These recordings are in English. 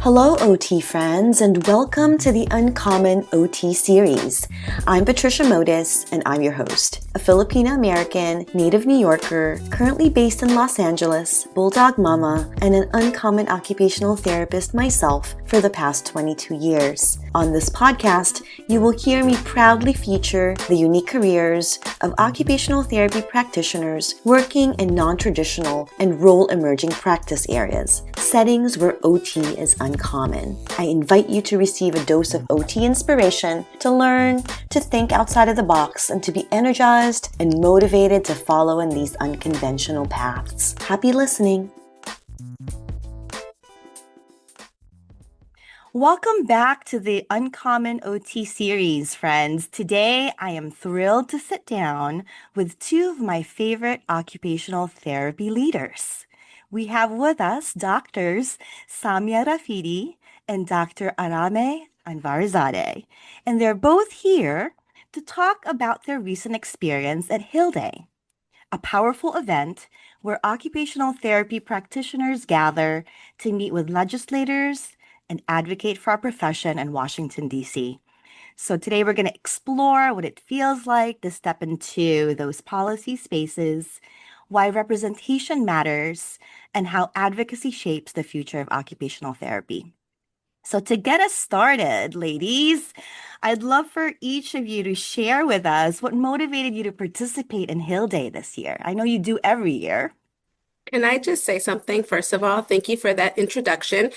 Hello, OT friends, and welcome to the Uncommon OT series. I'm Patricia Modis, and I'm your host, a Filipino-American, native New Yorker, currently based in Los Angeles, bulldog mama, and an uncommon occupational therapist myself for the past 22 years. On this podcast, you will hear me proudly feature the unique careers of occupational therapy practitioners working in non-traditional and role-emerging practice areas, settings where OT is uncommon. I invite you to receive a dose of OT inspiration, to learn, to think outside of the box, and to be energized and motivated to follow in these unconventional paths. Happy listening! Welcome back to the Uncommon OT series, friends. Today, I am thrilled to sit down with two of my favorite occupational therapy leaders. We have with us Doctors Samia Rafeedie and Dr. Arameh Anvarizadeh, and they're both here to talk about their recent experience at Hill Day, a powerful event where occupational therapy practitioners gather to meet with legislators and advocate for our profession in Washington, D.C. So today we're going to explore what it feels like to step into those policy spaces, why representation matters, and how advocacy shapes the future of occupational therapy. So to get us started, ladies, I'd love for each of you to share with us what motivated you to participate in Hill Day this year. I know you do every year. Can I just say something? First of all, thank you for that introduction.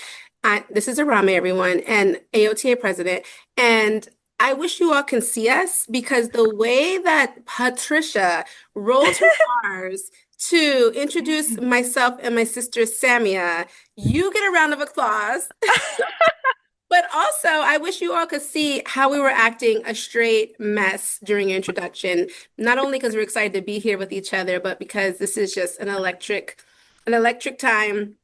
This is Arameh, everyone, and AOTA president. And I wish you all can see us because the way that Patricia rolled her R's to introduce myself and my sister Samia, you get a round of applause. But also, I wish you all could see how we were acting a straight mess during your introduction. Not only because we're excited to be here with each other, but because this is just an electric time.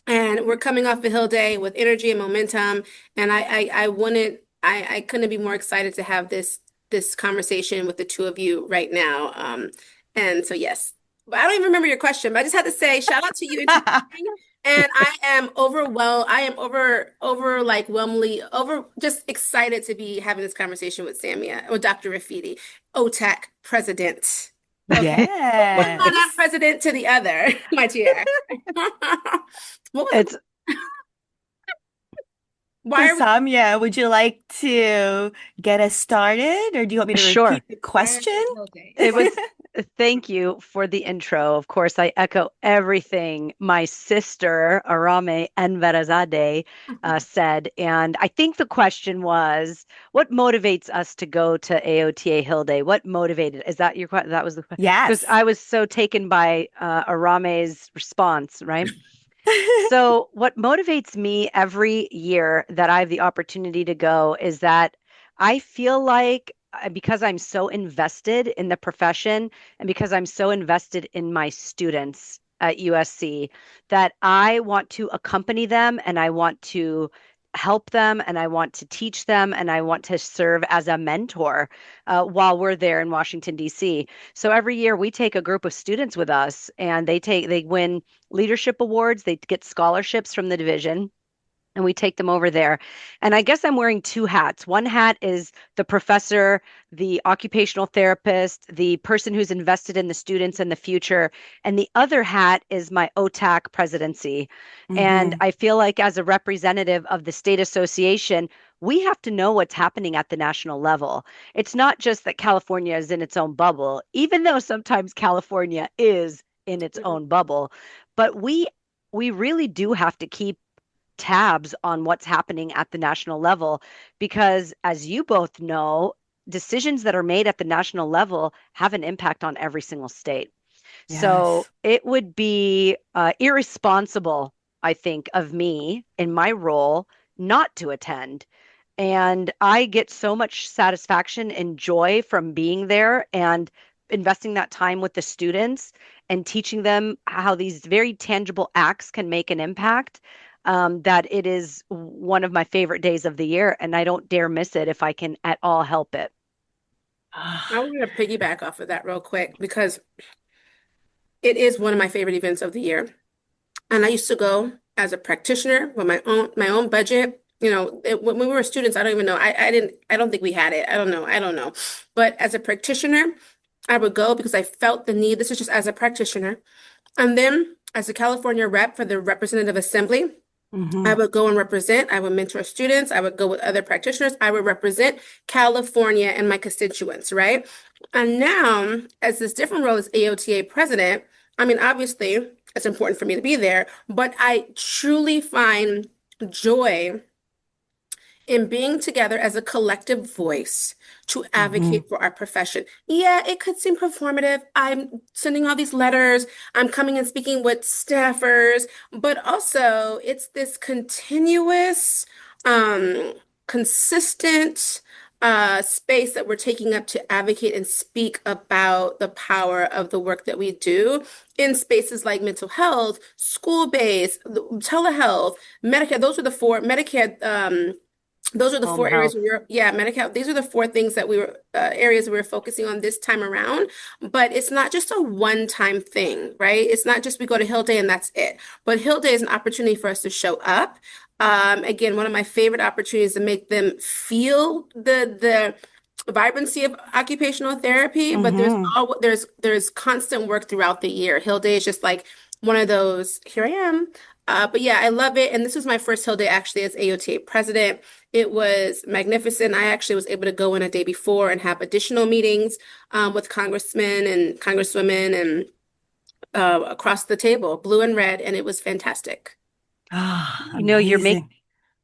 And we're coming off a Hill Day with energy and momentum. And I couldn't be more excited to have this conversation with the two of you right now. And so yes, but I don't even remember your question, but I just had to say shout out to you introducing. And I am overwhelmed. I am like whelmingly just excited to be having this conversation with Samia or Dr. Rafeedie, OTAC president. Okay. One not Yes. president to the other, my dear. What was It's So, why are we Samia, would you like to get us started, or do you want me to sure. repeat the why are we question? at Hill Day? It was Thank you for the intro. Of course, I echo everything my sister Arameh Anvarizadeh said, and I think the question was, what motivates us to go to AOTA Hill Day? What motivated? Is that your question? That was the question because Yes. I was so taken by Arameh's response, right? So, what motivates me every year that I have the opportunity to go is that I feel like because I'm so invested in the profession and because I'm so invested in my students at USC, that I want to accompany them and I want to help them and I want to teach them and I want to serve as a mentor while we're there in Washington, D.C. So every year we take a group of students with us and they win leadership awards. They get scholarships from the division and we take them over there. And I guess I'm wearing two hats. One hat is the professor, the occupational therapist, the person who's invested in the students and the future. And the other hat is my OTAC presidency. And Hmm. I feel like as a representative of the state association, we have to know what's happening at the national level. It's not just that California is in its own bubble, even though sometimes California is in its own bubble, but we really do have to keep tabs on what's happening at the national level because, as you both know, decisions that are made at the national level have an impact on every single state. So Yes. it would be irresponsible, I think, of me in my role not to attend. And I get so much satisfaction and joy from being there and investing that time with the students and teaching them how these very tangible acts can make an impact. That it is one of my favorite days of the year, and I don't dare miss it if I can at all help it. I want to piggyback off of that real quick because it is one of my favorite events of the year. And I used to go as a practitioner with my own budget. When we were students, I don't even know. I don't think we had it. I don't know. But as a practitioner, I would go because I felt the need. This is just as a practitioner. And then as a California rep for the Representative Assembly, I Hmm. would go and represent. I would mentor students. I would go with other practitioners. I would represent California and my constituents, right? And now, as this different role as AOTA president, I mean, obviously, it's important for me to be there, but I truly find joy in being together as a collective voice to Hmm. advocate for our profession. Yeah, it could seem performative. I'm sending all these letters, I'm coming and speaking with staffers, but also it's this continuous, um, consistent space that we're taking up to advocate and speak about the power of the work that we do in spaces like mental health, school-based, telehealth, Medicare. Those are the four Medicare. Those are the Home four areas health. yeah, Medi-Cal. These are the four things that we were areas we were focusing on this time around. But it's not just a one-time thing, right? It's not just we go to Hill Day and that's it. But Hill Day is an opportunity for us to show up. Again, one of my favorite opportunities to make them feel the vibrancy of occupational therapy. But Hmm. there's constant work throughout the year. Hill Day is just like one of those. Here I am. But yeah, I love it. And this was my first Hill Day actually as AOTA president. It was magnificent. I actually was able to go in a day before and have additional meetings with congressmen and congresswomen and across the table, blue and red, and it was fantastic. Ah, You know, amazing.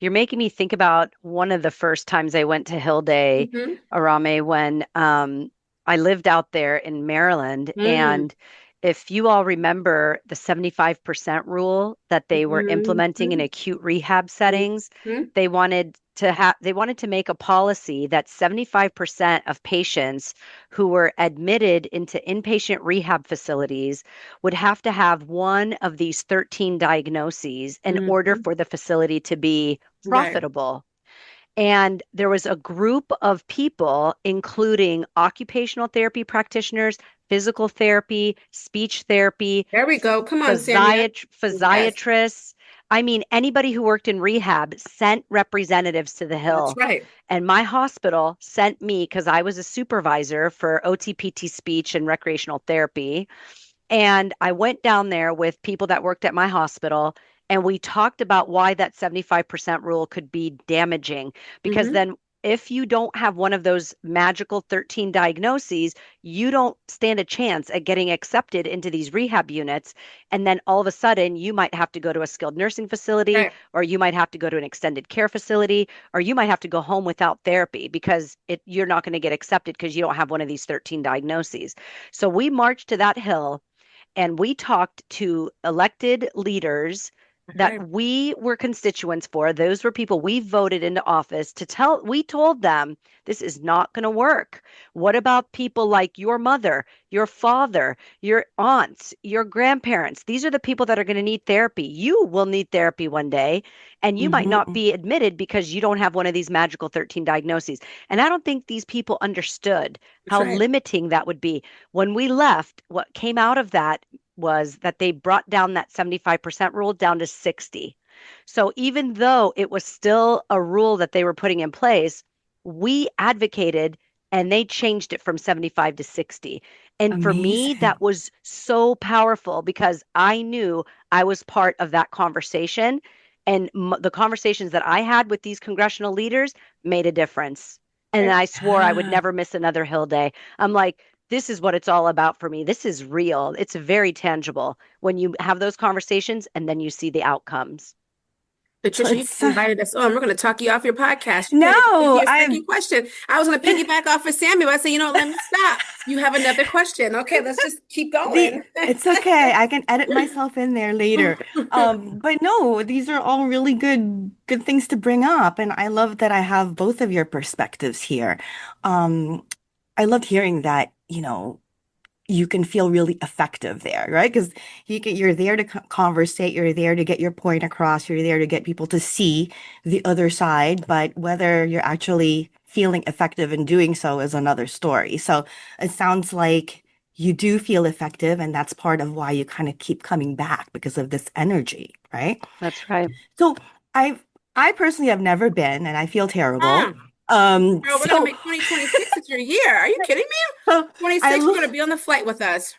you're making me think about one of the first times I went to Hill Day, Hmm. Arame, when I lived out there in Maryland. Hmm. And if you all remember the 75% rule that they were implementing in Hmm. acute rehab settings, Hmm. they wanted to make a policy that 75% of patients who were admitted into inpatient rehab facilities would have to have one of these 13 diagnoses in order Hmm. for the facility to be Right. profitable. And there was a group of people, including occupational therapy practitioners, physical therapy, speech therapy, There we go. Come on, Samia. Yes, physiatrists. I mean, anybody who worked in rehab sent representatives to the that's Hill. right. And my hospital sent me, because I was a supervisor for OTPT speech and recreational therapy, and I went down there with people that worked at my hospital, and we talked about why that 75% rule could be damaging. Because Hmm. then, if you don't have one of those magical 13 diagnoses, you don't stand a chance at getting accepted into these rehab units. And then all of a sudden, you might have to go to a skilled nursing facility, Right. or you might have to go to an extended care facility, or you might have to go home without therapy because you're not going to get accepted because you don't have one of these 13 diagnoses. So we marched to that hill and we talked to elected leaders that Right. we were constituents for. Those were people we voted into office we told them this is not going to work. What about people like your mother, your father, your aunts, your grandparents? These are the people that are going to need therapy. You will need therapy one day, and you might not Hmm. be admitted because you don't have one of these magical 13 diagnoses. And I don't think these people understood That's how right. limiting that would be. When we left, what came out of that was that they brought down that 75% rule down to 60. So even though it was still a rule that they were putting in place, we advocated and they changed it from 75 to 60. And for me, Amazing. that was so powerful because I knew I was part of that conversation. And the conversations that I had with these congressional leaders made a difference. And Right. I swore I would Yeah. never miss another Hill Day. I'm like, this is what it's all about for me. This is real. It's very tangible when you have those conversations and then you see the outcomes. So Patricia, you it's invited us on. We're going to talk you off your podcast. You can't even give no, me a I second question. I was going to piggyback off of Samuel. I said, let me stop. You have another question. Okay, let's just keep the going. it's okay. I can edit myself in there later. But no, these are all really good things to bring up, and I love that I have both of your perspectives here. Um, I loved hearing that, you can feel really effective there, right? Because you're there to conversate, you're there to get your point across, you're there to get people to see the other side, but whether you're actually feeling effective in doing so is another story. So it sounds like you do feel effective, and that's part of why you kind of keep coming back because of this energy, right? That's right. So I've I personally have never been, and I feel terrible. Ah, Um, girl, we're gonna so make 2026 is your year. Are you kidding me? so I 26, you're look. gonna be on the flight with us.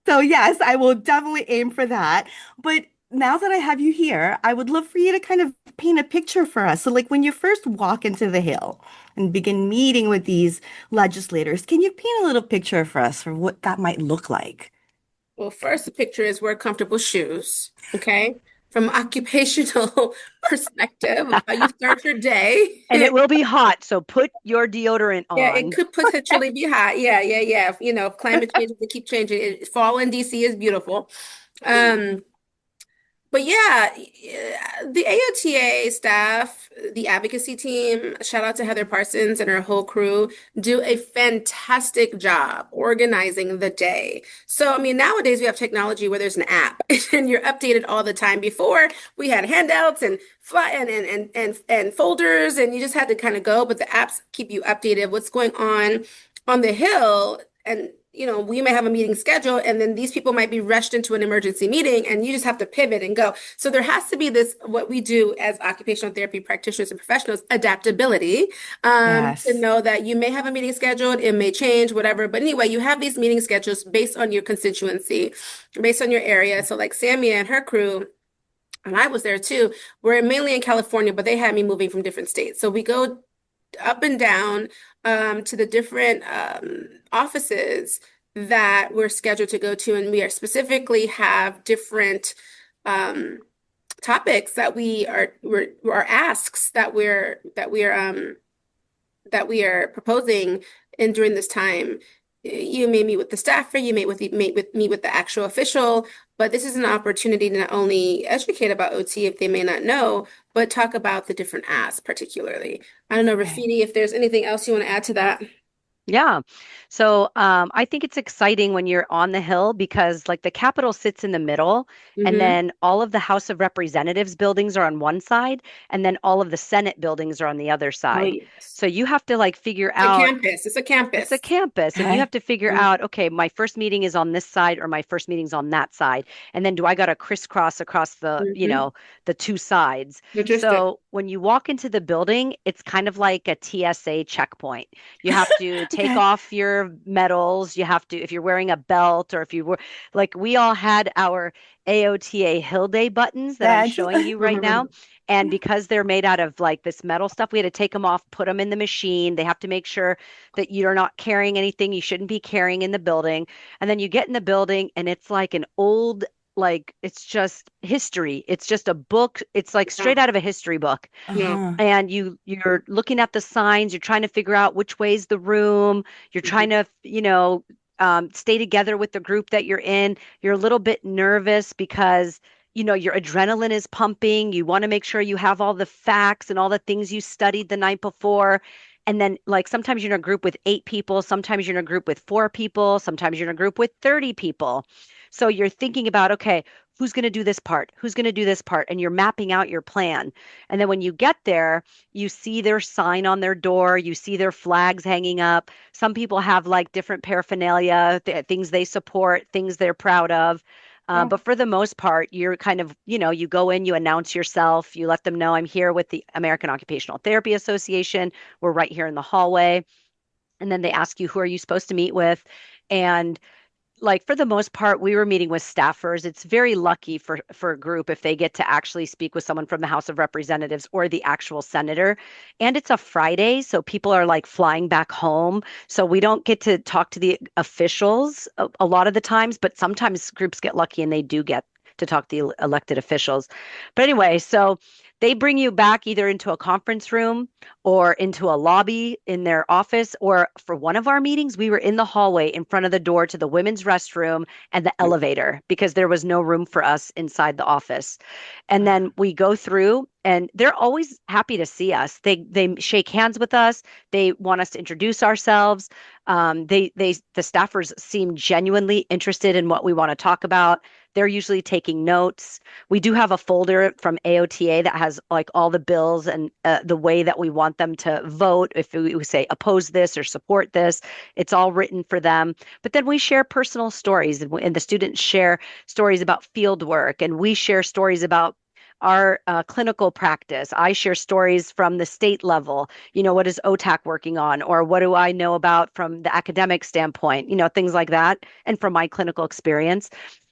So yes, I will definitely aim for that. But now that I have you here, I would love for you to kind of paint a picture for us. So like when you first walk into the Hill and begin meeting with these legislators, can you paint a little picture for us for what that might look like? Well, first, the picture is wear comfortable shoes, okay? From an occupational perspective of how you start your day. And it will be hot, so put your deodorant Yeah, it on. could potentially be hot. Yeah, yeah, yeah. You know, if climate changes and keep changing. Fall in DC is beautiful. Um, But yeah, the AOTA staff, the advocacy team, shout out to Heather Parsons and her whole crew, do a fantastic job organizing the day. So, I mean, nowadays we have technology where there's an app and you're updated all the time. Before we had handouts and fly and folders, and you just had to kind of go, but the apps keep you updated what's going on the Hill. And we may have a meeting scheduled, and then these people might be rushed into an emergency meeting, and you just have to pivot and go. So there has to be this, what we do as occupational therapy practitioners and professionals, adaptability, to Yes. know that you may have a meeting scheduled, it may change, whatever. But anyway, you have these meeting schedules based on your constituency, based on your area. So like Samia and her crew, and I was there too, we're mainly in California, but they had me moving from different states. So we go up and down to the different offices that we're scheduled to go to, and we are specifically have different um, topics that are asks that we are proposing and during this time. You may meet with the staffer, you may meet with the actual official, but this is an opportunity to not only educate about OT if they may not know, but talk about the different asks particularly. I don't know, Okay. Rafidi, if there's anything else you want to add to that. Yeah. So I think it's exciting when you're on the Hill because like the Capitol sits in the middle, and Mm-hmm. then all of the House of Representatives buildings are on one side, and then all of the Senate buildings are on the other Oh, side. yes. So you have to like figure It's a out. campus. It's a It's a campus. campus, and you Okay. have to figure Mhm. out, okay, my first meeting is on this side or my first meeting's on that side. And then do I got to crisscross across Mhm. the two sides? Logistics. So when you walk into the building, it's kind of like a TSA checkpoint. You have to take Okay. off your medals. You have to, if you're wearing a belt or if you were, like we all had our AOTA Hill Day buttons that I'm That's showing you right now. And because they're made out of like this metal stuff, we had to take them off, put them in the machine. They have to make sure that you're not carrying anything you shouldn't be carrying in the building. And then you get in the building and it's like an old, like it's just history. It's just a book. It's like Yeah. straight out of a history book. Yeah. Uh-huh. And you're looking at the signs, you're trying to figure out which way's the room, you're trying Mhm. to, stay together with the group that you're in. You're a little bit nervous because your adrenaline is pumping. You want to make sure you have all the facts and all the things you studied the night before. And then, like, sometimes you're in a group with 8 people, sometimes you're in a group with 4 people, sometimes you're in a group with 30 people. So you're thinking about, okay, who's going to do this part? Who's going to do this part? And you're mapping out your plan. And then when you get there, you see their sign on their door, you see their flags hanging up. Some people have like different paraphernalia, things they support, things they're proud of. Oh, But for the most part, you're kind of, you go in, you announce yourself, you let them know I'm here with the American Occupational Therapy Association. We're right here in the hallway. And then they ask you, who are you supposed to meet with? And like for the most part, we were meeting with staffers. It's very lucky for a group if they get to actually speak with someone from the House of Representatives or the actual senator. And it's a Friday, so people are like flying back home. So we don't get to talk to the officials a lot of the times, but sometimes groups get lucky and they do get to talk to the elected officials. But anyway, so they bring you back either into a conference room or into a lobby in their office. Or for one of our meetings, we were in the hallway in front of the door to the women's restroom and the elevator because there was no room for us inside the office. And then we go through and they're always happy to see us. They shake hands with us. They want us to introduce ourselves. The staffers seem genuinely interested in what we want to talk about. They're usually taking notes. We do have a folder from AOTA that has like all the bills and the way that we want them to vote. If we say oppose this or support this, it's all written for them. But then we share personal stories, and the students share stories about field work, and we share stories about our clinical practice. I share stories from the state level. What is OTAC working on, or what do I know about from the academic standpoint, things like that, and from my clinical experience.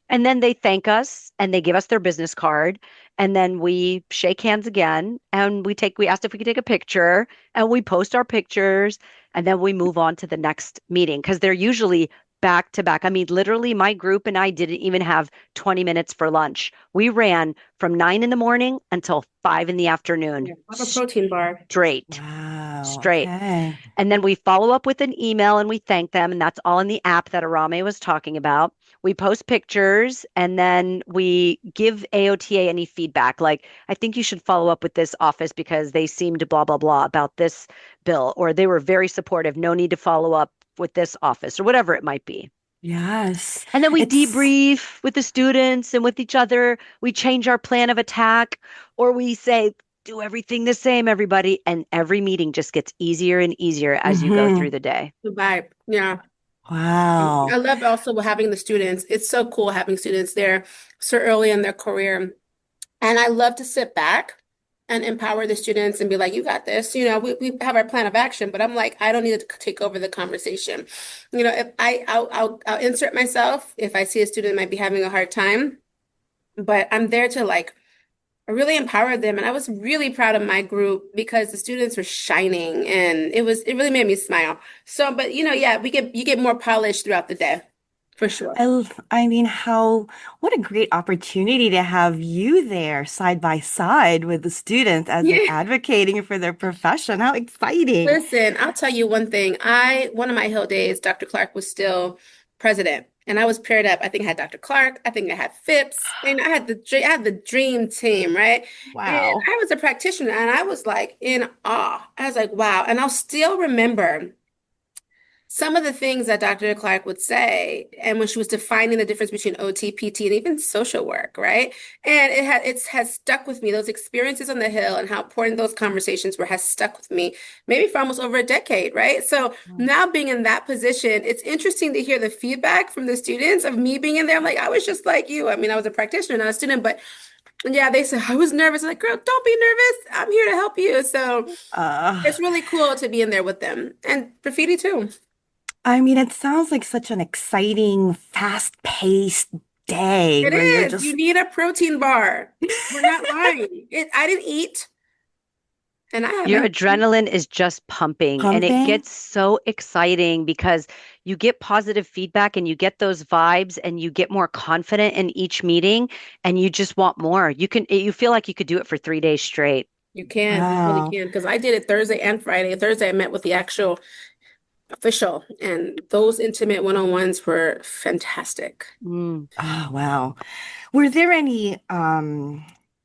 And then they thank us and they give us their business card. And then we shake hands again and we asked if we could take a picture and we post our pictures and then we move on to the next meeting because they're usually back to back. I mean, literally, my group and I didn't even have 20 minutes for lunch. We ran from 9 in the morning until 5 in the afternoon. Yeah, have a protein bar. Straight, Wow. straight. Okay. And then we follow up with an email and we thank them. And that's all in the app that Arameh was talking about. We post pictures and then we give AOTA any feedback. Like, I think you should follow up with this office because they seemed blah, blah, blah about this bill, or they were very supportive. No need to follow up with this office or whatever it might be. Yes. And then we It's debrief with the students and with each other. We change our plan of attack, or we say, do everything the same, everybody. And every meeting just gets easier and easier as you go through mhm. the day. The vibe. Yeah. Wow. I love also having the students. It's so cool having students there so early in their career. And I love to sit back and empower the students and be like, you got this. We have our plan of action, but I'm like, I don't need to take over the conversation. If I'll insert myself if I see a student might be having a hard time, but I'm there to like really empower them. And I was really proud of my group because the students were shining and it really made me smile. So, but yeah, you get more polished throughout the day for sure. I mean, what a great opportunity to have you there side by side with the students as they're Yeah. advocating for their profession. How exciting. Listen, I'll tell you one thing. One of my Hill days, Dr. Clark was still president, and I was paired up. I think I had Dr. Clark. I think I had Phipps, and I had the dream team, right? And Wow. I was a practitioner, and I was like in awe. I was like, wow. And I'll still remember some of the things that Dr. Clark would say, and when she was defining the difference between OT, PT, and even social work, right? And it has stuck with me. Those experiences on the Hill and how important those conversations were has stuck with me, maybe for almost over a decade, right? So now being in that position, it's interesting to hear the feedback from the students of me being in there. I'm like, I was just like you. I mean, I was a practitioner, not a student, but yeah, they said I was nervous. I'm like, girl, don't be nervous. I'm here to help you. So Uh, it's really cool to be in there with them and graffiti too. I mean, it sounds like such an exciting, fast-paced day It where you're is. You just need a protein bar. We're not lying. I didn't eat, and I Your haven't. adrenaline is just pumping and it pumping. gets so exciting because you get positive feedback and you get those vibes and you get more confident in each meeting and you just want more. You feel like you could do it for 3 days straight. You really Wow. can, because I did it Thursday and Friday. Thursday, I met with the actual official, and those intimate one-on-ones were fantastic. Mm. Oh, wow. Were there any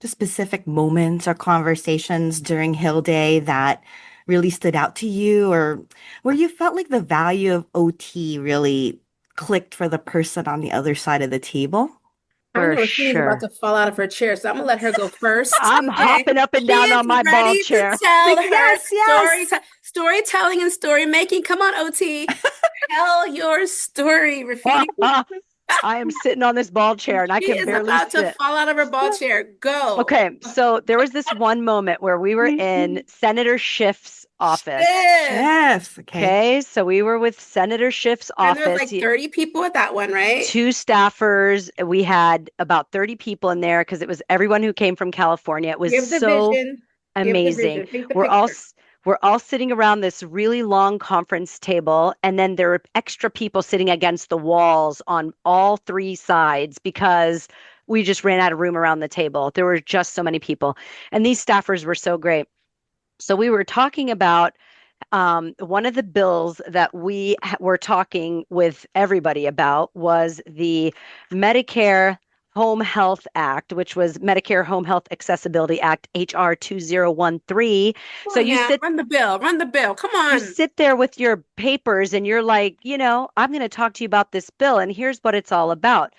just specific moments or conversations during Hill Day that really stood out to you, or where you felt like the value of OT really clicked for the person on the other side of the table? I For know Rafini's about sure. to fall out of her chair, so I'm gonna let her go first. I'm Okay. hopping up and She down is on my ball ready to chair. tell Like, her yes, yes. storytelling and story making. Come on, OT. Tell your story, Rafini. I am sitting on this ball chair and I She can is barely about to sit. fall out of her ball chair. Go. Okay, so there was this one moment where we were in Senator Schiff's office. Shift. Yes. Okay. Okay, so we were with Senator Schiff's And there was office. like 30 people at that one, right? Two staffers. We had about 30 people in there because it was everyone who came from California. It was Give the so vision. Give the amazing. vision. Paint the We're all picture. s- we're all sitting around this really long conference table, and then there were extra people sitting against the walls on all three sides because we just ran out of room around the table. There were just so many people, and these staffers were so great. So we were talking about one of the bills that were talking with everybody about was the Medicare Home Health Act, which was Medicare Home Health Accessibility Act, HR 2013. Come So on now. Run the bill. Run the bill. Come you on. sit there with your papers and you're like, I'm going to talk to you about this bill and here's what it's all about.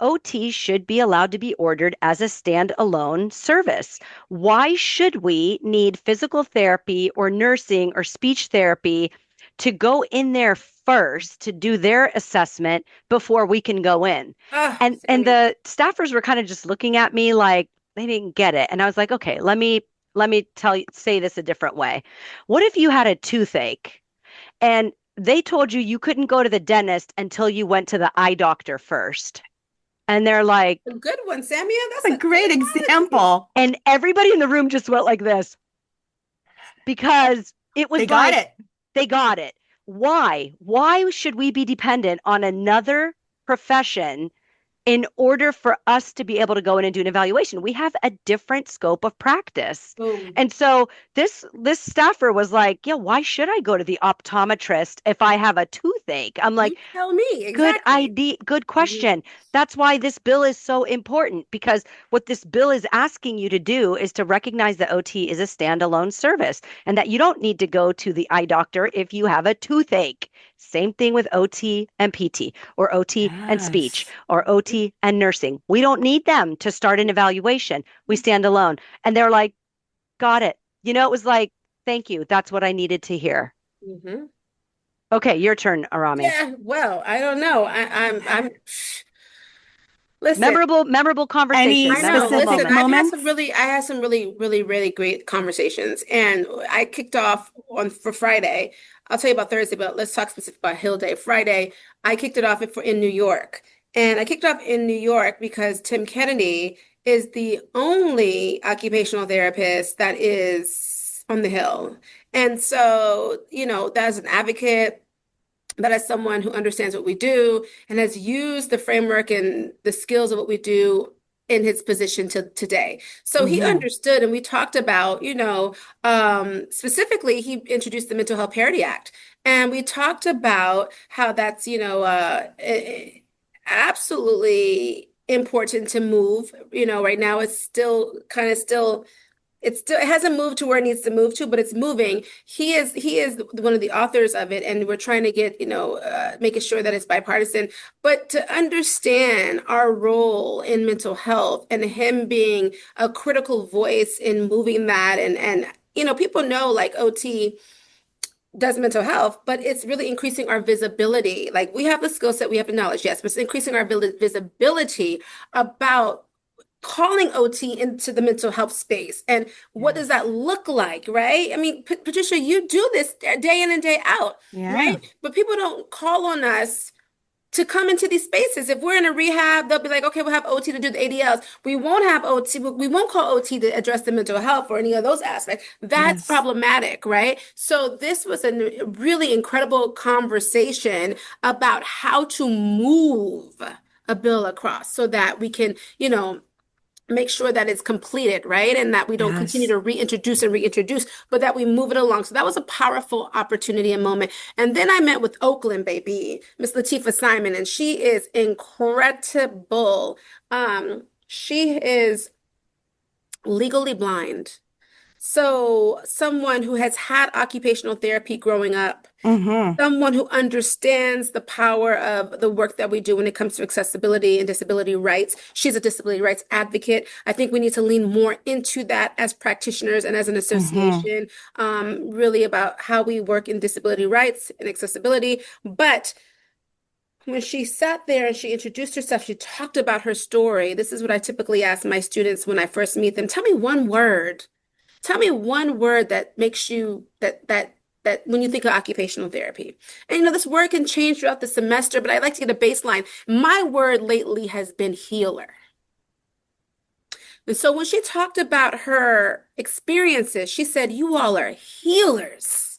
OT should be allowed to be ordered as a standalone service. Why should we need physical therapy or nursing or speech therapy to go in there first to do their assessment before we can go in? Oh, And Sammy. the staffers were kind of just looking at me like they didn't get it. And I was like, okay, let me say this a different way. What if you had a toothache and they told you you couldn't go to the dentist until you went to the eye doctor first? And they're like, A good one, Samia. That's A a great great analogy. example. and everybody in the room just went like this because it They was got like it. they got it. Why? Why should we be dependent on another profession in order for us to be able to go in and do an evaluation? We have a different scope of practice. Boom. And so this staffer was like, yeah, why should I go to the optometrist if I have a toothache? I'm You like, tell me good exactly. idea, good Mhm. question. That's why this bill is so important, because what this bill is asking you to do is to recognize that OT is a standalone service and that you don't need to go to the eye doctor if you have a toothache. Same thing with OT and PT, or OT and speech, Yes. or OT and nursing. We don't need them to start an evaluation. We stand alone. And they're like, got it. It was like, thank you. That's what I needed to hear. Mhm. Okay, your turn, Arame. Yeah, well, I don't know. I'm listen. Memorable Any conversation, I know. memorable specific Listen, moment. moments? I had some really great conversations. And I kicked off on for Friday. I'll tell you about Thursday, but let's talk specific about Hill Day. Friday, I kicked it off in New York. And I kicked off in New York because Tim Kennedy is the only occupational therapist that is on the Hill. And so, as an advocate, but as someone who understands what we do and has used the framework and the skills of what we do in his position to today. So he Hmm. understood, and we talked about, specifically, he introduced the Mental Health Parity Act. And we talked about how that's, absolutely important to move. Right now it's still it hasn't moved to where it needs to move to, but it's moving. He is one of the authors of it, and we're trying to get, making sure that it's bipartisan. But to understand our role in mental health and him being a critical voice in moving that, and people know like OT does mental health, but it's really increasing our visibility. Like we have the skill set, we have the knowledge, yes, but it's increasing our visibility about calling OT into the mental health space. And what does Yes. that look like, right? I mean, Patricia, you do this day in and day out, Yeah. right? But people don't call on us to come into these spaces. If we're in a rehab, they'll be like, okay, we'll have OT to do the ADLs. We won't have OT, we won't call OT to address the mental health or any of those aspects. That's Yes. problematic, right? So this was a really incredible conversation about how to move a bill across so that we can, make sure that it's completed, right? And that we don't continue Yes. to reintroduce, but that we move it along. So that was a powerful opportunity and moment. And then I met with Oakland, baby, Miss Latifah Simon, and she is incredible. She is legally blind. So someone who has had occupational therapy growing up, Hmm. someone who understands the power of the work that we do when it comes to accessibility and disability rights. She's a disability rights advocate. I think we need to lean more into that as practitioners and as an Hmm. association, really about how we work in disability rights and accessibility. But when she sat there and she introduced herself, she talked about her story. This is what I typically ask my students when I first meet them. Tell me one word. Tell me one word that makes you that when you think of occupational therapy. And this word can change throughout the semester, but I like to get a baseline. My word lately has been healer. And so when she talked about her experiences, she said, "You all are healers."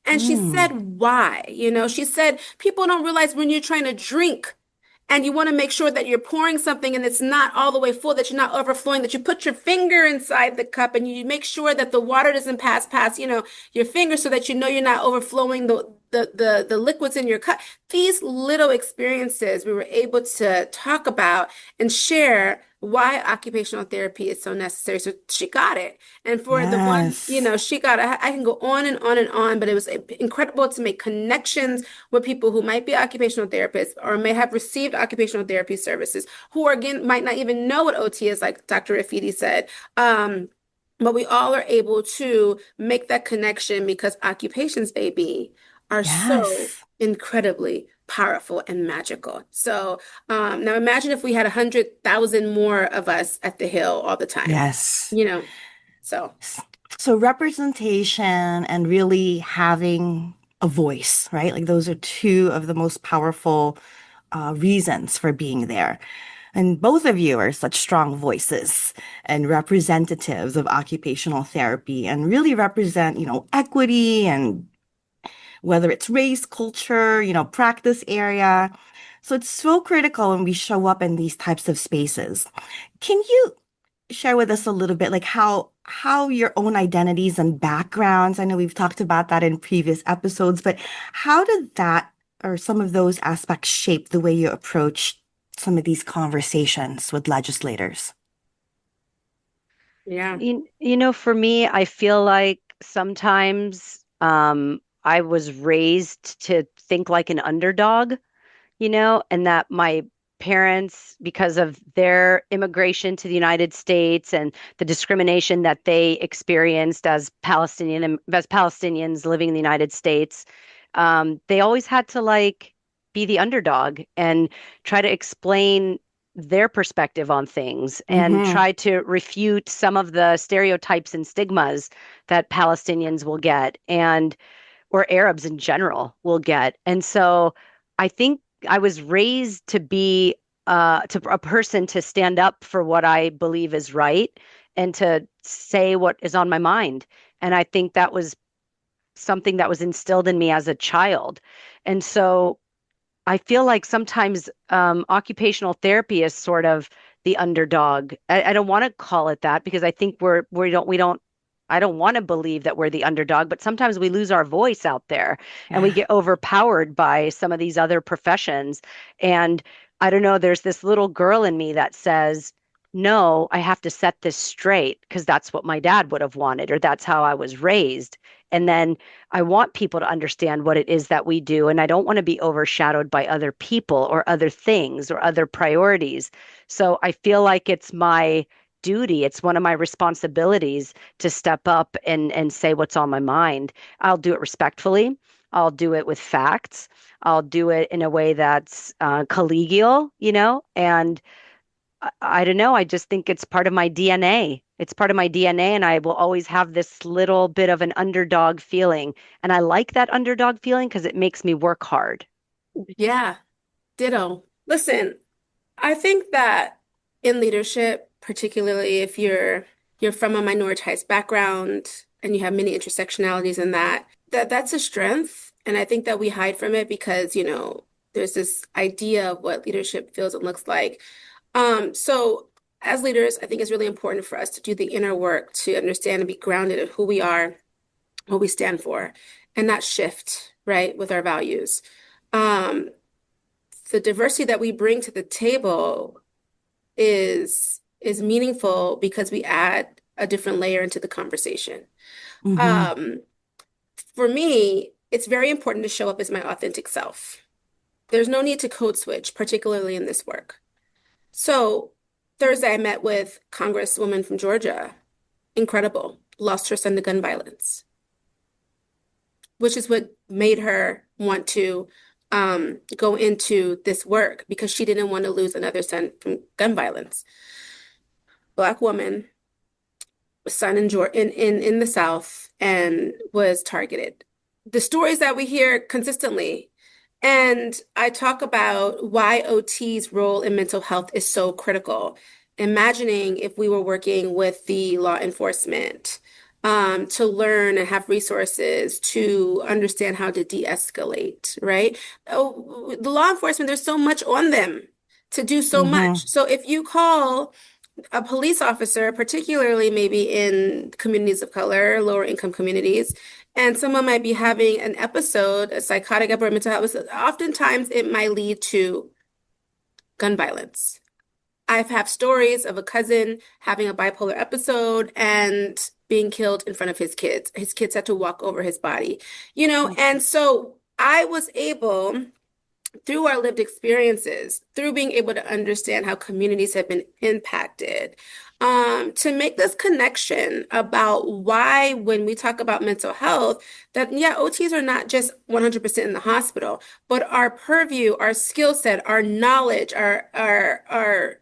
And she Mm. said, "Why?" She said, "People don't realize when you're trying to drink and you want to make sure that you're pouring something and it's not all the way full, that you're not overflowing, that you put your finger inside the cup and you make sure that the water doesn't pass past, your finger so that you know you're not overflowing the liquids in your cup." These little experiences we were able to talk about and share why occupational therapy is so necessary. So she got it. And for the one, Yes. she got it. I can go on and on and on, but it was incredible to make connections with people who might be occupational therapists or may have received occupational therapy services, who are, again, might not even know what OT is, like Dr. Rafeedie said. But we all are able to make that connection because occupations, baby, are so Yes. incredibly powerful and magical. So now imagine if we had 100,000 more of us at the Hill all the time, Yes. you know. So So representation and really having a voice, right? Like those are two of the most powerful reasons for being there. And both of you are such strong voices and representatives of occupational therapy and really represent, equity and whether it's race, culture, practice area. So it's so critical when we show up in these types of spaces. Can you share with us a little bit like how your own identities and backgrounds, I know we've talked about that in previous episodes, but how did that or some of those aspects shape the way you approach some of these conversations with legislators? yeah. For me, I feel like sometimes I was raised to think like an underdog, and that my parents, because of their immigration to the United States and the discrimination that they experienced as Palestinians living in the United States, they always had to like be the underdog and try to explain their perspective on things and Mm-hmm. try to refute some of the stereotypes and stigmas that Palestinians will get and or Arabs in general will get. And so I think I was raised to be to a person to stand up for what I believe is right and to say what is on my mind. And I think that was something that was instilled in me as a child. And so I feel like sometimes occupational therapy is sort of the underdog. I don't want to call it that because I think we don't I don't want to believe that we're the underdog, but sometimes we lose our voice out there and we Yeah. get overpowered by some of these other professions. And I don't know, there's this little girl in me that says, no, I have to set this straight because that's what my dad would have wanted, or that's how I was raised. And then I want people to understand what it is that we do. And I don't want to be overshadowed by other people or other things or other priorities. So I feel like it's my duty. It's one of my responsibilities to step up and say what's on my mind. I'll do it respectfully. I'll do it with facts. I'll do it in a way that's collegial, and I don't know. I just think it's part of my DNA. It's part of my DNA, and I will always have this little bit of an underdog feeling. And I like that underdog feeling because it makes me work hard. Yeah, ditto. Listen, I think that in leadership, particularly if you're from a minoritized background and you have many intersectionalities in that's a strength. And I think that we hide from it because, there's this idea of what leadership feels and looks like. So as leaders, I think it's really important for us to do the inner work to understand and be grounded in who we are, what we stand for, and not shift, right, with our values. Um, the diversity that we bring to the table is meaningful because we add a different layer into the conversation. Mm-hmm. Um, for me, it's very important to show up as my authentic self. There's no need to code switch, particularly in this work. So Thursday, I met with Congresswoman from Georgia. Incredible. Lost her son to gun violence, which is what made her want to go into this work because she didn't want to lose another son from gun violence. Black woman, son in Georgia, in the South, and was targeted. The stories that we hear consistently. And I talk about why OT's role in mental health is so critical. Imagining if we were working with the law enforcement to learn and have resources to understand how to de-escalate, right? Oh, the law enforcement, there's so much on them to do so Mm-hmm. much. So if you call a police officer, particularly maybe in communities of color, lower income communities, and someone might be having an episode, a psychotic episode, mental health, oftentimes it might lead to gun violence. I have stories of a cousin having a bipolar episode and being killed in front of his kids. His kids had to walk over his body, and so I was able, through our lived experiences, through being able to understand how communities have been impacted, to make this connection about why, when we talk about mental health, that yeah, OTs are not just 100% in the hospital, but our purview, our skill set, our knowledge, our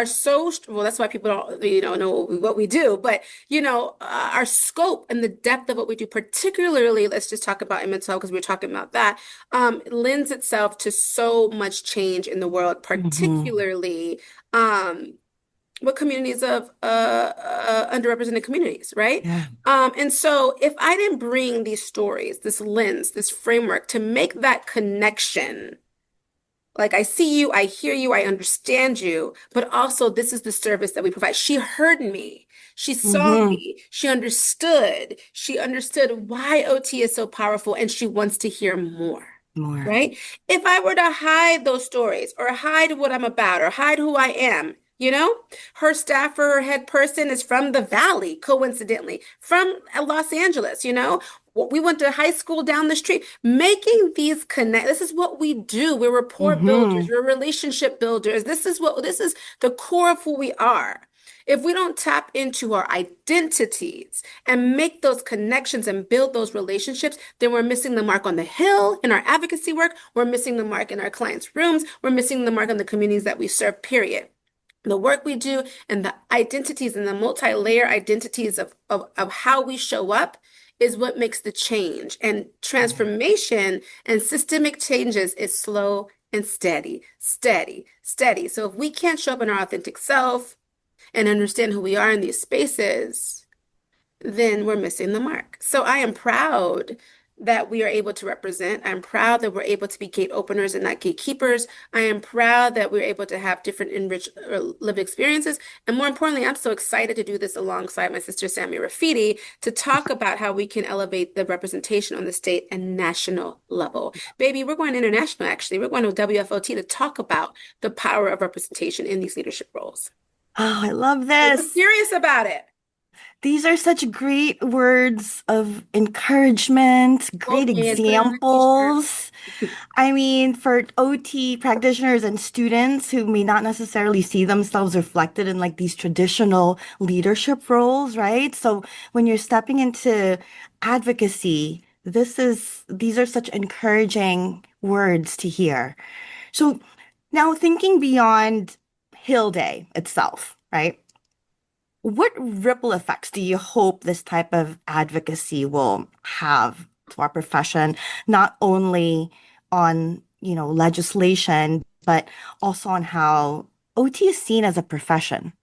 so well, that's why people don't know what we do, but our scope and the depth of what we do, particularly, let's just talk about in mental health because we're talking about that, lends itself to so much change in the world, Hmm. particularly with communities of underrepresented communities, right? Yeah. And so if I didn't bring these stories, this lens, this framework to make that connection, like, I see you, I hear you, I understand you, but also this is the service that we provide. She heard me. She saw Hmm. me. She understood. She understood why OT is so powerful, and she wants to hear more, More. right? If I were to hide those stories or hide what I'm about or hide who I am, her staffer, her head person is from the Valley, coincidentally, from Los Angeles, we went to high school down the street, making these connect. This is what we do. We're rapport builders. Hmm. We're relationship builders. This is the core of who we are. If we don't tap into our identities and make those connections and build those relationships, then we're missing the mark on the hill in our advocacy work. We're missing the mark in our clients' rooms. We're missing the mark on the communities that we serve, period. The work we do and the identities and the multi-layer identities of how we show up is what makes the change. And transformation and systemic changes is slow and steady, steady, steady. So if we can't show up in our authentic self and understand who we are in these spaces, then we're missing the mark. So I am proud that we are able to represent. I'm proud that we're able to be gate openers and not gatekeepers. I am proud that we're able to have different enriched or lived experiences. And more importantly, I'm so excited to do this alongside my sister, Samia Rafeedie, to talk about how we can elevate the representation on the state and national level. Baby, we're going international, actually. We're going to WFOT to talk about the power of representation in these leadership roles. Oh, I love So we're this. serious about it. These are such great words of encouragement, great Quote me and put it on a t-shirt. examples. I mean, for OT practitioners and students who may not necessarily see themselves reflected in like these traditional leadership roles, right? So when you're stepping into advocacy, these are such encouraging words to hear. So now thinking beyond Hill Day itself, right? What ripple effects do you hope this type of advocacy will have to our profession, not only on, legislation, but also on how OT is seen as a profession?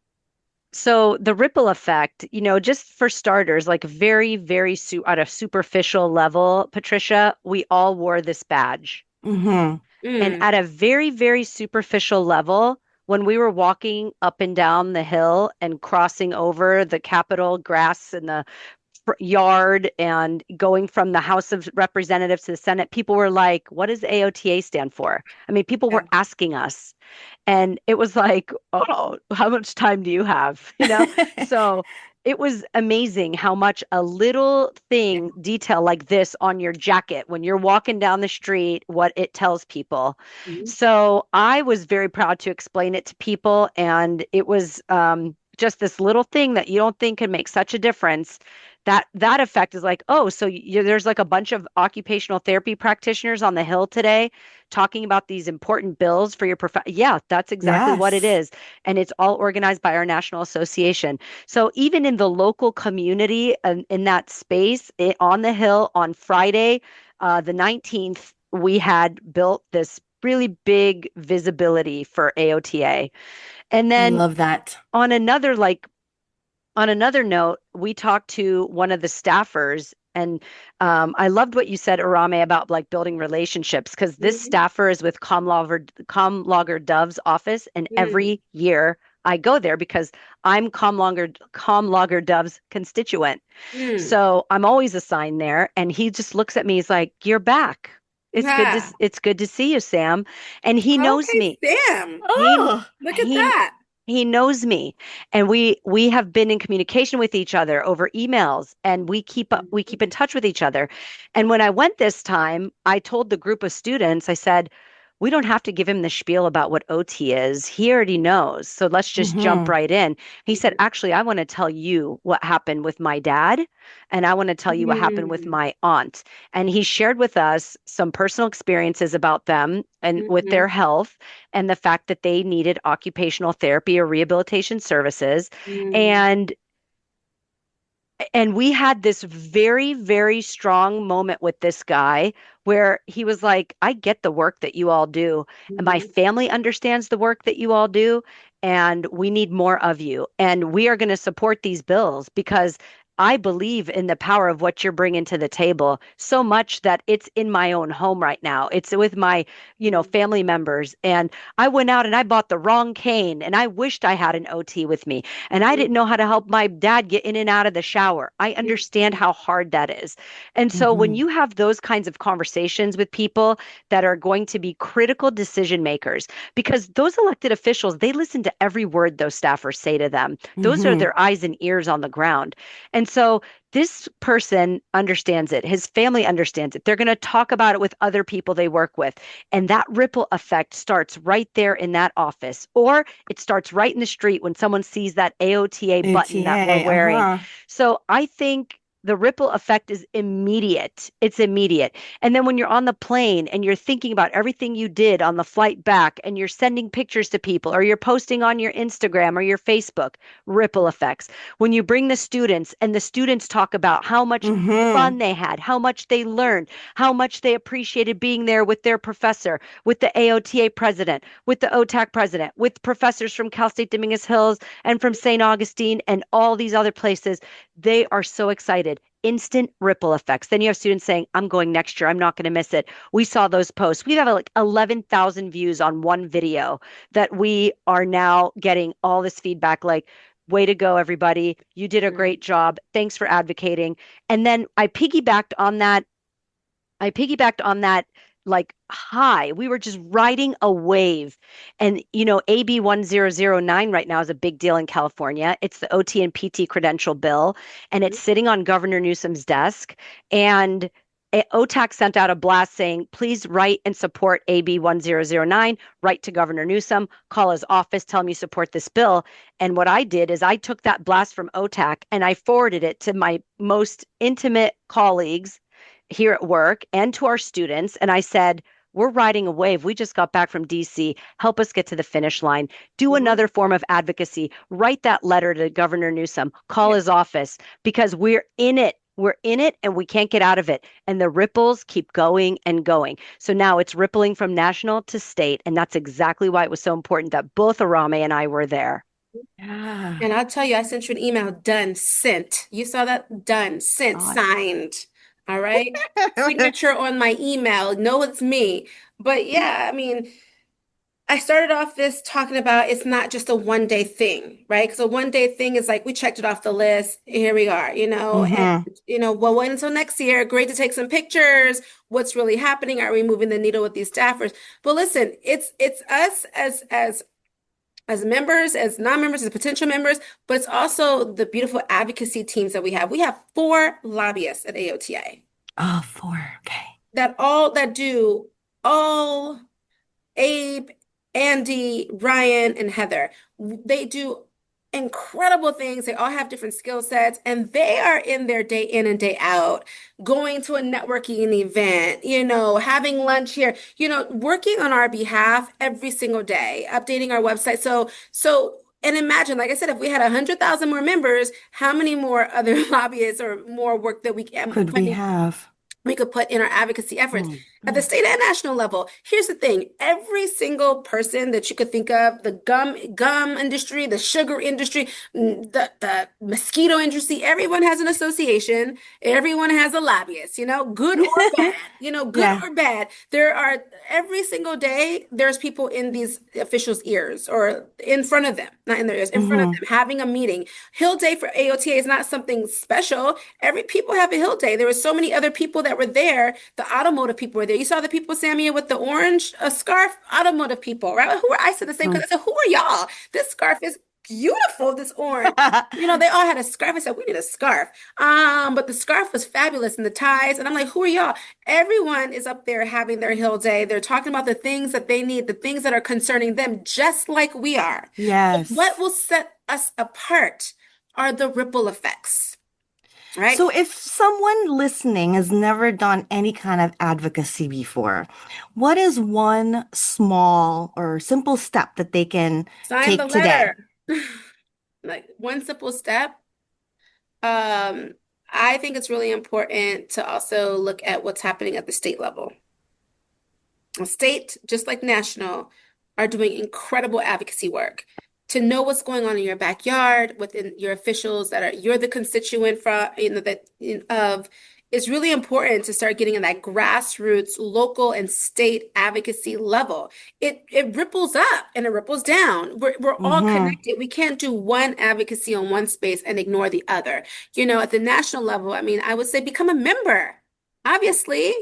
So the ripple effect, just for starters, like very, very at a superficial level, Patricia, we all wore this badge. Mm-hmm. And Mm, at a very, very superficial level, when we were walking up and down the hill and crossing over the Capitol grass in the yard and going from the House of Representatives to the Senate, people were like, what does AOTA stand for? I mean, people were yeah. asking us. And it was like, oh, how much time do you have? So it was amazing how much a little thing, detail like this on your jacket when you're walking down the street, what it tells people. Mhm. So I was very proud to explain it to people. And it was just this little thing that you don't think can make such a difference. That effect is like, oh, so there's like a bunch of occupational therapy practitioners on the Hill today talking about these important bills for your profession. Yeah, that's exactly what it Yes. is. And it's all organized by our national association. So even in the local community and in that space on the Hill on Friday, the 19th, we had built this really big visibility for AOTA. And I then love that. on another like on another note, we talked to one of the staffers, and I loved what you said, Arame, about like building relationships because this Mhm. staffer is with Comlogger Dove's office, and Mm, every year I go there because I'm Comlogger Dove's constituent. mm. So I'm always assigned there, and he just looks at me. He's like, "You're back. Yeah. It's good to see you, Sam." And he knows Okay, me. Sam. He Oh, Look at he that. He knows me, and we have been in communication with each other over emails, and we keep in touch with each other. And when I went this time, I told the group of students, I said, we don't have to give him the spiel about what OT is. He already knows. So let's just jump Mm-hmm. right in. He said, actually, I want to tell you what happened with my dad, and I want to tell you what happened with Mm, my aunt. And he shared with us some personal experiences about them and with their mhm, health and the fact that they needed occupational therapy or rehabilitation services. mm, And we had this very, very strong moment with this guy where he was like, I get the work that you all do, and my mhm, family understands the work that you all do, and we need more of you. And we are going to support these bills because I believe in the power of what you're bringing to the table so much that it's in my own home right now. It's with my, family members. And I went out and I bought the wrong cane, and I wished I had an OT with me, and I didn't know how to help my dad get in and out of the shower. I understand mhm, how hard that is. And so when Mm-hmm. you have those kinds of conversations with people that are going to be critical decision makers, because those elected officials, they listen to every word those staffers say to them. Those are Mm-hmm. their eyes and ears on the ground. And so this person understands it. His family understands it. They're going to talk about it with other people they work with. And that ripple effect starts right there in that office, or it starts right in the street when someone sees that AOTA button that we're ATA, wearing. uh-huh. So I think the ripple effect is immediate. It's immediate. And then when you're on the plane and you're thinking about everything you did on the flight back and you're sending pictures to people or you're posting on your Instagram or your Facebook, ripple effects. When you bring the students and the students talk about how much Mm-hmm. fun they had, how much they learned, how much they appreciated being there with their professor, with the AOTA president, with the OTAC president, with professors from Cal State Dominguez Hills and from St. Augustine and all these other places. They are so excited. Instant ripple effects. Then you have students saying, I'm going next year. I'm not going to miss it. We saw those posts. We have like 11,000 views on one video that we are now getting all this feedback like, way to go, everybody. You did a mhm, great job. Thanks for advocating. And then I piggybacked on that like high. We were just riding a wave. And AB 1009 right now is a big deal in California. It's the OT and PT credential bill, and it's sitting on Governor Newsom's desk. And OTAC sent out a blast saying, please write and support AB 1009, write to Governor Newsom, call his office, tell him you support this bill. And what I did is I took that blast from OTAC and I forwarded it to my most intimate colleagues here at work and to our students. And I said, we're riding a wave. We just got back from DC. Help us get to the finish line. Do mhm. another form of advocacy. Write that letter to Governor Newsom. Call Yeah. his office because we're in it. We're in it and we can't get out of it. And the ripples keep going and going. So now it's rippling from national to state. And that's exactly why it was so important that both Arameh and I were there. Yeah. And I'll tell you, I sent you an email, done, sent. You saw that? Done, sent, Saw it. signed. All right. Signature on my email. No, it's me. But yeah, I mean, I started off this talking about it's not just a one day thing, right? Because a one day thing is like we checked it off the list. Here we are, and Mm-hmm. we'll wait until next year. Great to take some pictures. What's really happening? Are we moving the needle with these staffers? But listen, it's us as members, as non-members, as potential members, but it's also the beautiful advocacy teams that we have. We have four lobbyists at AOTA Oh, four. Okay. that do all Abe, Andy, Ryan, and Heather. They do incredible things. They all have different skill sets, and they are in there day in and day out, going to a networking event, having lunch here, working on our behalf every single day, updating our website. And imagine, like I said, if we had 100,000 more members, how many more other lobbyists or more work that Could we have? we could put in our advocacy efforts at the Mm-hmm. state and national level. Here's the thing. Every single person that you could think of, the gum industry, the sugar industry, the mosquito industry, everyone has an association. Everyone has a lobbyist, good or bad, good Yeah. or bad. There are every single day, there's people in these officials' ears or in front of them, not in their ears, in front of Mm-hmm. them, having a meeting. Hill Day for AOTA is not something special. Every people have a Hill Day. There were so many other people that were there. The automotive people were there. You saw the people, Samia, with the orange scarf, automotive people, right? Who are I said the same because I said, who are y'all? This scarf is beautiful, this orange. They all had a scarf. I said, we need a scarf. But the scarf was fabulous and the ties. And I'm like, who are y'all? Everyone is up there having their Hill Day. They're talking about the things that they need, the things that are concerning them, just like we are. But what Yes. will set us apart are the ripple effects, right? So if someone listening has never done any kind of advocacy before, what is one small or simple step that they can Sign the take today? letter. Like one simple step. Um, I think it's really important to also look at what's happening at the state level. State, just like national, are doing incredible advocacy work. To know what's going on in your backyard within your officials that are you're the constituent from, of it's really important to start getting in that grassroots, local and state advocacy level. It ripples up and it ripples down. We're all Mm-hmm. connected. We can't do one advocacy on one space and ignore the other. At the national level, I mean, I would say become a member. Obviously,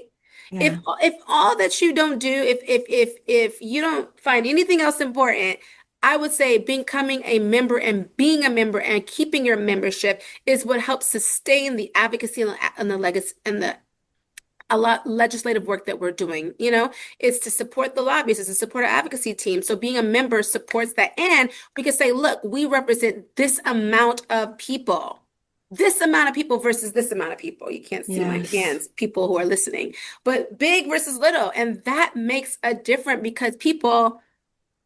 if Yeah. if all that you don't do, if you don't find anything else important, I would say becoming a member and being a member and keeping your membership is what helps sustain the advocacy and the legacy and the a lot legislative work that we're doing. It's to support the lobbyists, it's to support our advocacy team. So being a member supports that. And we can say, look, we represent this amount of people. This amount of people versus this amount of people. You can't see my Yes. hands, people who are listening, but big versus little. And that makes a difference because people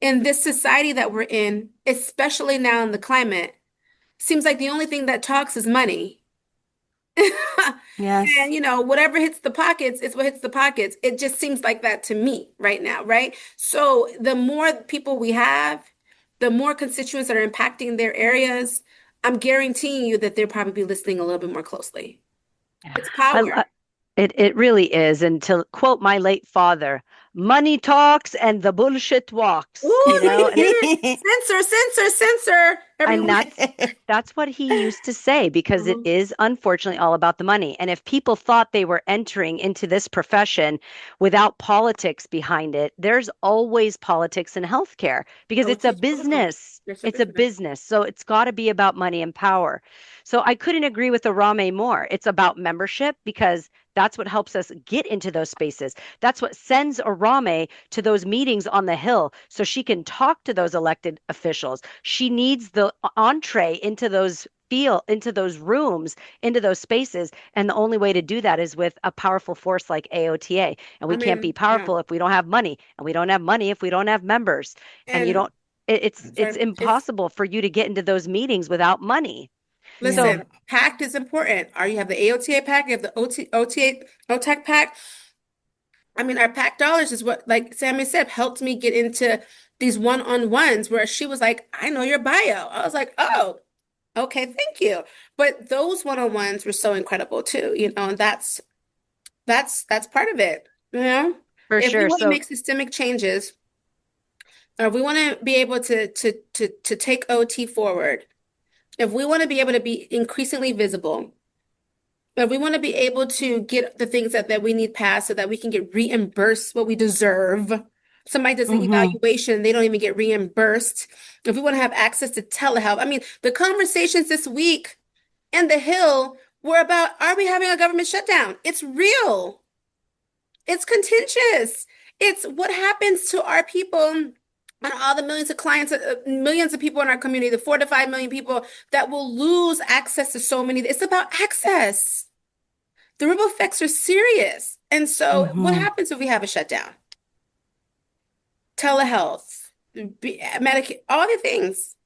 in this society that we're in, especially now in the climate, seems like the only thing that talks is money. Yes. And whatever hits the pockets is what hits the pockets. It just seems like that to me right now, right? So the more people we have, the more constituents that are impacting their areas, I'm guaranteeing you that they'll probably be listening a little bit more closely. Yeah. It's I, power. it really is. And to quote my late father, money talks and the bullshit walks, Ooh, look at and here. Censor, censor, censor, and everyone. that's what he used to say because it Mhm. is unfortunately all about the money. And if people thought they were entering into this profession without politics behind it, there's always politics in healthcare because Oh, it's a teach all the time. business. They're so It's a business. business. So it's got to be about money and power. So I couldn't agree with Arame more. It's about membership because that's what helps us get into those spaces. That's what sends Arame to those meetings on the Hill so she can talk to those elected officials. She needs the entree into those rooms, into those spaces. And the only way to do that is with a powerful force like AOTA. And we I can't be mean, yeah. powerful if we don't have money. And we don't have money if we don't have members. And you And don't it's sorry, it's impossible for you to get into those meetings without money. So Yeah. listen, pact is important. You have the AOTA pack, you have the OTA, OTAC pack. I mean, our pack dollars is what, like Sammy said, helped me get into these one-on-ones where she was like, I know your bio. I was like, oh, okay, thank you. But those one-on-ones were so incredible too, and that's part of it, you know? for If we sure. want to So make systemic changes, or if we want to be able to take OT forward, if we want to be able to be increasingly visible, if we want to be able to get the things that we need passed so that we can get reimbursed what we deserve. Somebody does an Mm-hmm. evaluation, they don't even get reimbursed. If we want to have access to telehealth, I mean, the conversations this week in the Hill were about, are we having a government shutdown? It's real. It's contentious. It's what happens to our people and all the millions of clients, millions of people in our community, the 4 to 5 million people that will lose access to so many. It's about access. The ripple effects are serious. And so, what Mm-hmm. happens if we have a shutdown? Telehealth, Medicare, all the things.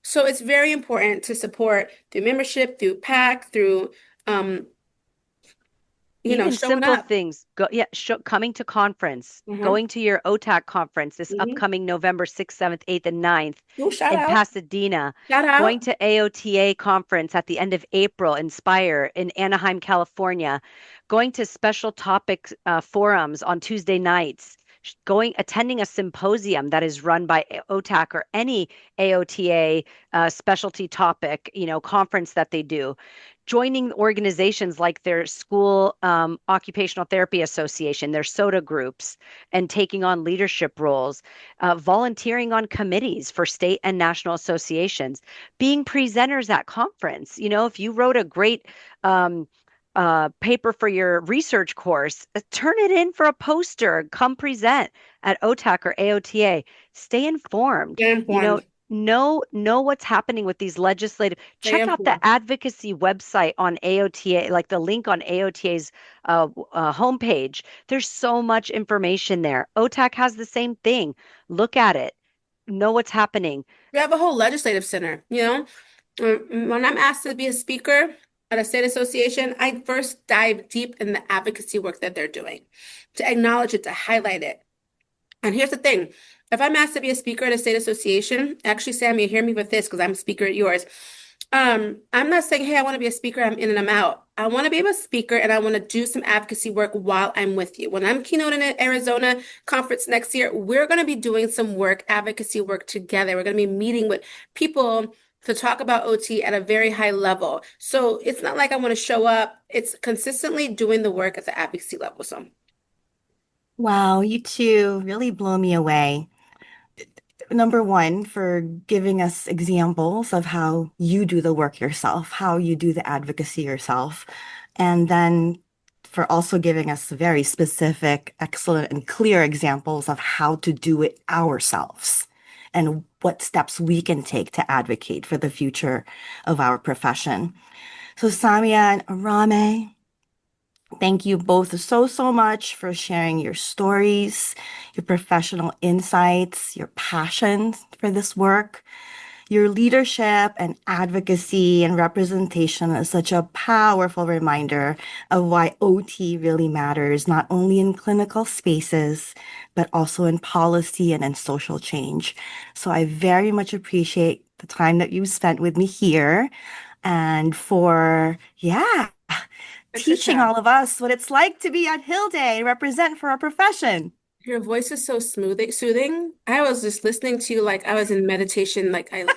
So, it's very important to support through membership, through PAC, through, um, even showing simple up. things, coming to conference, Hmm. going to your OTAC conference this Hmm. upcoming November 6th, 7th, 8th, and 9th Oh, shout in out. Pasadena, Shout going out. to AOTA conference at the end of April, Inspire in Anaheim, California, going to special topic forums on Tuesday nights going attending a symposium that is run by OTAC or any AOTA specialty topic, conference that they do, joining organizations like their school occupational therapy association, their SOTA groups, and taking on leadership roles, volunteering on committees for state and national associations, being presenters at conference. If you wrote a great paper for your research course, turn it in for a poster, come present at OTAC or AOTA. Stay informed. Stay You know, informed. know what's happening with these legislative. Stay Check out the informed. advocacy website on AOTA, like the link on AOTA's homepage. There's so much information there. OTAC has the same thing. Look at it. Know what's happening. We have a whole legislative center, you know? When I'm asked to be a speaker at a state association, I first dive deep in the advocacy work that they're doing, to acknowledge it, to highlight it. And here's the thing. If I'm asked to be a speaker at a state association, actually, Sammy, hear me with this because I'm a speaker at yours. I'm not saying, hey, I want to be a speaker, I'm in and I'm out. I want to be a speaker and I want to do some advocacy work while I'm with you. When I'm keynoting at Arizona conference next year, we're going to be doing some work, advocacy work together. We're going to be meeting with people to talk about OT at a very high level. So it's not like I want to show up. It's consistently doing the work at the advocacy level. So Wow, you two really blow me away. Number one, for giving us examples of how you do the work yourself, how you do the advocacy yourself, and then for also giving us very specific, excellent, and clear examples of how to do it ourselves and what steps we can take to advocate for the future of our profession. So, Samia and Arameh, thank you both so much for sharing your stories, your professional insights, your passion for this work. Your leadership and advocacy and representation is such a powerful reminder of why OT really matters, not only in clinical spaces, but also in policy and in social change. So I very much appreciate the time that you spent with me here and for, yeah, teaching Patricia, all of us what it's like to be at Hill Day and represent for our profession. your voice is so soothing. I was just listening to you like I was in meditation, like I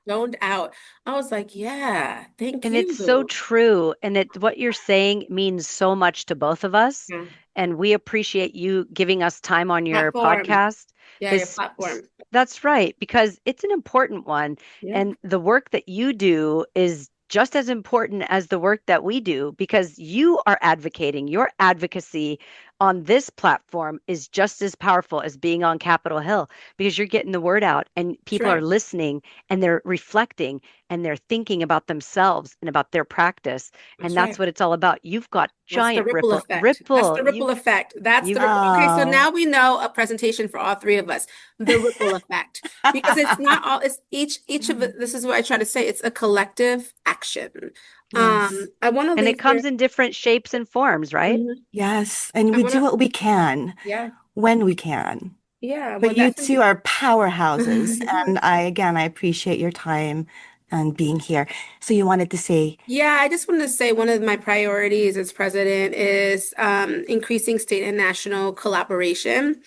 zoned out. I was like, yeah, thank And it's so you. true. And what you're saying means so much to both of us. Yeah. And we appreciate you giving us time on your Platform. podcast. Yeah, your Is platform. That's right, because it's an important one. Yeah, And the work that you do is just as important as the work that we do because you are advocating. Your advocacy on this platform is just as powerful as being on Capitol Hill because you're getting the word out and that's people are right. listening and they're reflecting and they're thinking about themselves and about their practice. And That's that's right. what it's all about. You've got That's the giant ripple ripple, effect. That's ripple. the ripple effect. That's the You, ripple. Okay, so Oh. now we know a presentation for all three of us. The ripple effect. Because it's not all, it's each of it, this is what I try to say, it's a collective action. Yes. I want to and it leave here. comes in different shapes and forms, right? Mhm. Yes. And I we want do to, what we can yeah, when we can. yeah. But Well, you that's two are powerhouses. And again, I appreciate your time and being here. So you wanted to say, yeah, I just wanted to say one of my priorities as president is increasing state and national collaboration.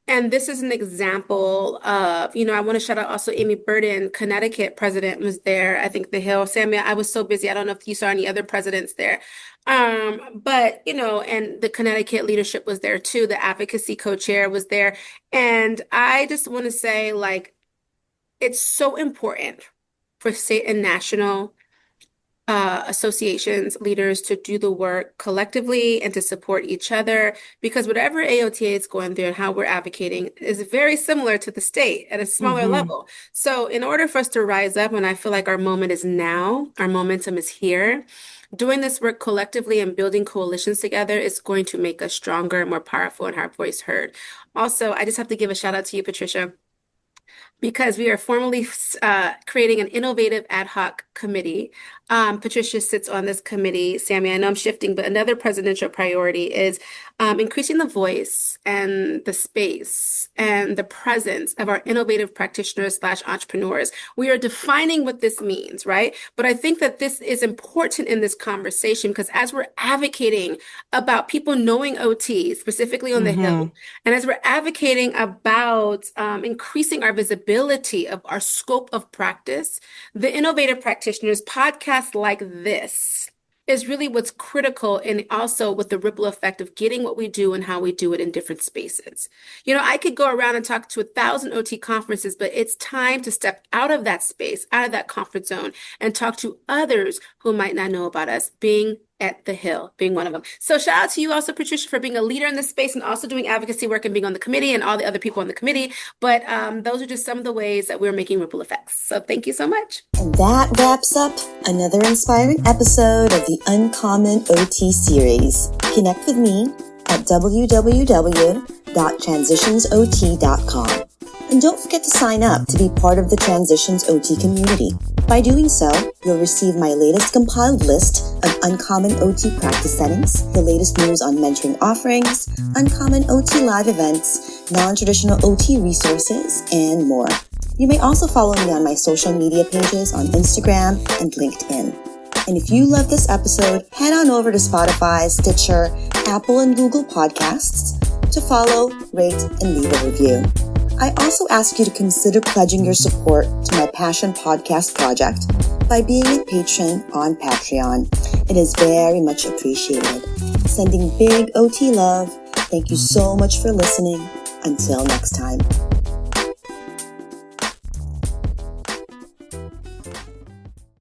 And this is an example of, I want to shout out also Amy Burden, Connecticut president was there. I think the Hill, Samia, I was so busy. I don't know if you saw any other presidents there. But, and the Connecticut leadership was there too. The advocacy co-chair was there. And I just want to say, like, it's so important for state and national associations, leaders to do the work collectively and to support each other because whatever AOTA is going through and how we're advocating is very similar to the state at a smaller mm-hmm, level. So, in order for us to rise up, and I feel like our moment is now, our momentum is here, doing this work collectively and building coalitions together is going to make us stronger, more powerful, and our voice heard. Also, I just have to give a shout out to you, Patricia, because we are formally creating an innovative ad hoc committee. Patricia sits on this committee. Sammy, I know I'm shifting, but another presidential priority is increasing the voice and the space and the presence of our innovative practitioners / entrepreneurs. We are defining what this means, right? But I think that this is important in this conversation because as we're advocating about people knowing OT, specifically on the Hill, and as we're advocating about increasing our visibility of our scope of practice, the innovative practitioners podcasts like this is really what's critical, and also with the ripple effect of getting what we do and how we do it in different spaces. You know, I could go around and talk to 1,000 OT conferences, but it's time to step out of that space, out of that comfort zone, and talk to others who might not know about us, being at the Hill, being one of them. So shout out to you also, Patricia, for being a leader in this space and also doing advocacy work and being on the committee and all the other people on the committee. But those are just some of the ways that we're making ripple effects. So thank you so much. And that wraps up another inspiring episode of the Uncommon OT series. Connect with me at www.transitionsot.com. And don't forget to sign up to be part of the Transitions OT community. By doing so, you'll receive my latest compiled list of uncommon OT practice settings, the latest news on mentoring offerings, uncommon OT live events, non-traditional OT resources, and more. You may also follow me on my social media pages on Instagram and LinkedIn. And if you love this episode, head on over to Spotify, Stitcher, Apple, and Google Podcasts to follow, rate, and leave a review. I also ask you to consider pledging your support to my Passion Podcast project by being a patron on Patreon. It is very much appreciated. Sending big OT love. Thank you so much for listening. Until next time.